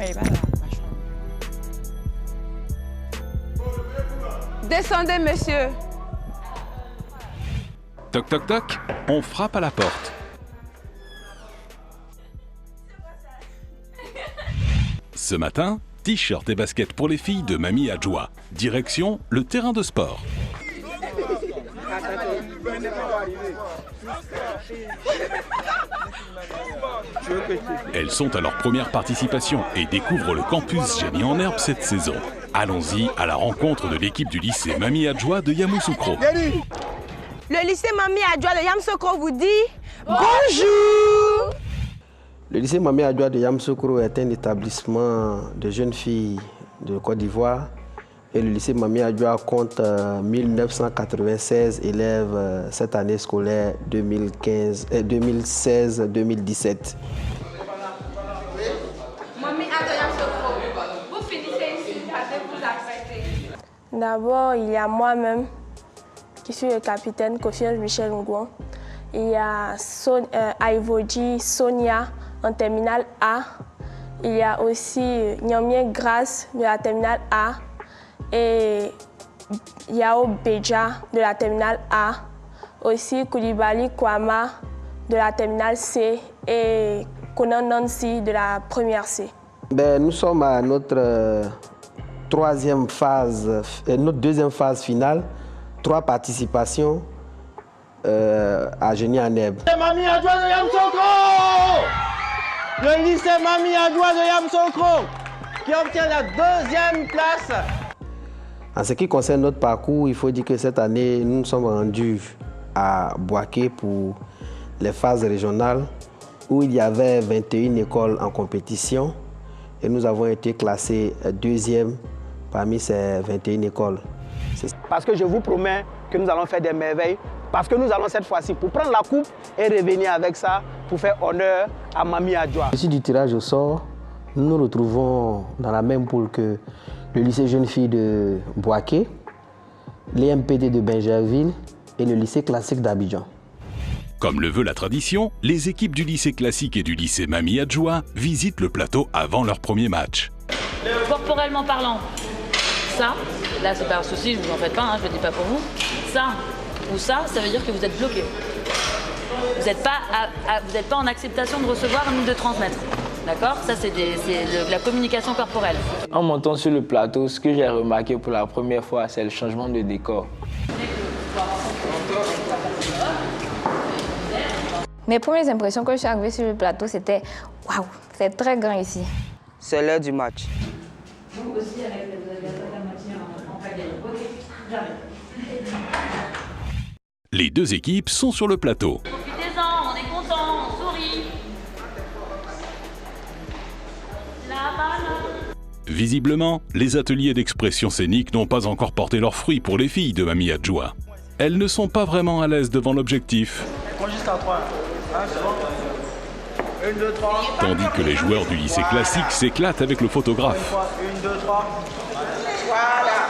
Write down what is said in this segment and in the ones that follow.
Oui, voilà, pas chaud. Descendez, monsieur. Toc toc toc, on frappe à la porte. Ce matin, t-shirt et baskets pour les filles de Mamie Adjoa. Direction le terrain de sport. Elles sont à leur première participation et découvrent le campus Génie en Herbe cette saison. Allons-y à la rencontre de l'équipe du lycée Mamie Adjoa de Yamoussoukro. Le lycée Mamie Adjoa de Yamoussoukro vous dit bonjour. Le lycée Mamie Adjoa de Yamoussoukro est un établissement de jeunes filles de Côte d'Ivoire. Et le lycée Mamie Adjoa compte 1996 élèves cette année scolaire 2016-2017. Vous finissez ici parce que vous acceptez. D'abord, il y a moi-même, qui suis le capitaine Confiance Michel Ngouan. Il y a Aivoji Sonia en terminale A. Il y a aussi Nyamien Grace de la terminale A. Et Yao Beja de la terminale A. Aussi Koulibaly Kwama de la terminale C. Et Konan Nancy de la première C. Nous sommes à notre deuxième phase finale. 3 participations à Génie en Herbe. Mamie Adjoa de Yamoussoukro! Le lycée Mamie Adjoa de Yamoussoukro qui obtient la 2e place. En ce qui concerne notre parcours, il faut dire que cette année, nous nous sommes rendus à Boaké pour les phases régionales où il y avait 21 écoles en compétition et nous avons été classés 2e parmi ces 21 écoles. Parce que je vous promets que nous allons faire des merveilles, parce que nous allons cette fois-ci pour prendre la coupe et revenir avec ça pour faire honneur à Mamie Adjoa. Ici du tirage au sort, nous nous retrouvons dans la même poule que le lycée Jeunes Filles de Boaké, l'EMPD de Bingerville et le lycée classique d'Abidjan. Comme le veut la tradition, les équipes du lycée classique et du lycée Mamie Adjoa visitent le plateau avant leur premier match. Corporellement parlant, ça, là c'est pas un souci, je vous en faites pas, hein, je le dis pas pour vous. Ça ou ça veut dire que vous êtes bloqué. Vous n'êtes pas en acceptation de recevoir ni de transmettre. D'accord? Ça c'est la communication corporelle. En montant sur le plateau, ce que j'ai remarqué pour la première fois, c'est le changement de décor. Mes premières impressions quand je suis arrivée sur le plateau, c'était waouh, c'est très grand ici. C'est l'heure du match. Vous aussi, avec vous avez la moitié en pagaille. Ok, jamais. Les 2 équipes sont sur le plateau. Profitez-en, on est content, on sourit. La balle. Visiblement, les ateliers d'expression scénique n'ont pas encore porté leurs fruits pour les filles de Mamie Adjoa. Elles ne sont pas vraiment à l'aise devant l'objectif. Jusqu'à 3. C'est bon. 1, 2, 3. Tandis que les joueurs du lycée classique s'éclatent avec le photographe. 1, 2, 3. Voilà.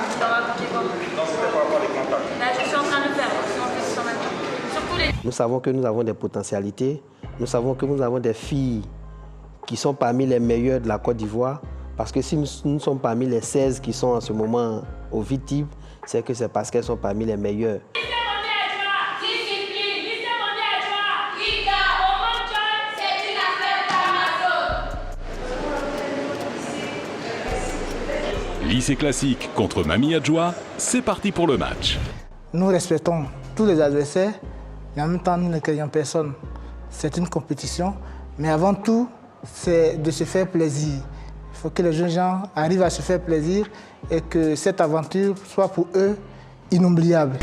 Je suis en train de le faire. Nous savons que nous avons des potentialités. Nous savons que nous avons des filles qui sont parmi les meilleures de la Côte d'Ivoire. Parce que si nous sommes parmi les 16 qui sont en ce moment au VITIB, c'est que c'est parce qu'elles sont parmi les meilleures. Lycée classique contre Mamie Adjoa, c'est parti pour le match. Nous respectons tous les adversaires et en même temps nous ne craignons personne. C'est une compétition, mais avant tout, c'est de se faire plaisir. Il faut que les jeunes gens arrivent à se faire plaisir et que cette aventure soit pour eux inoubliable.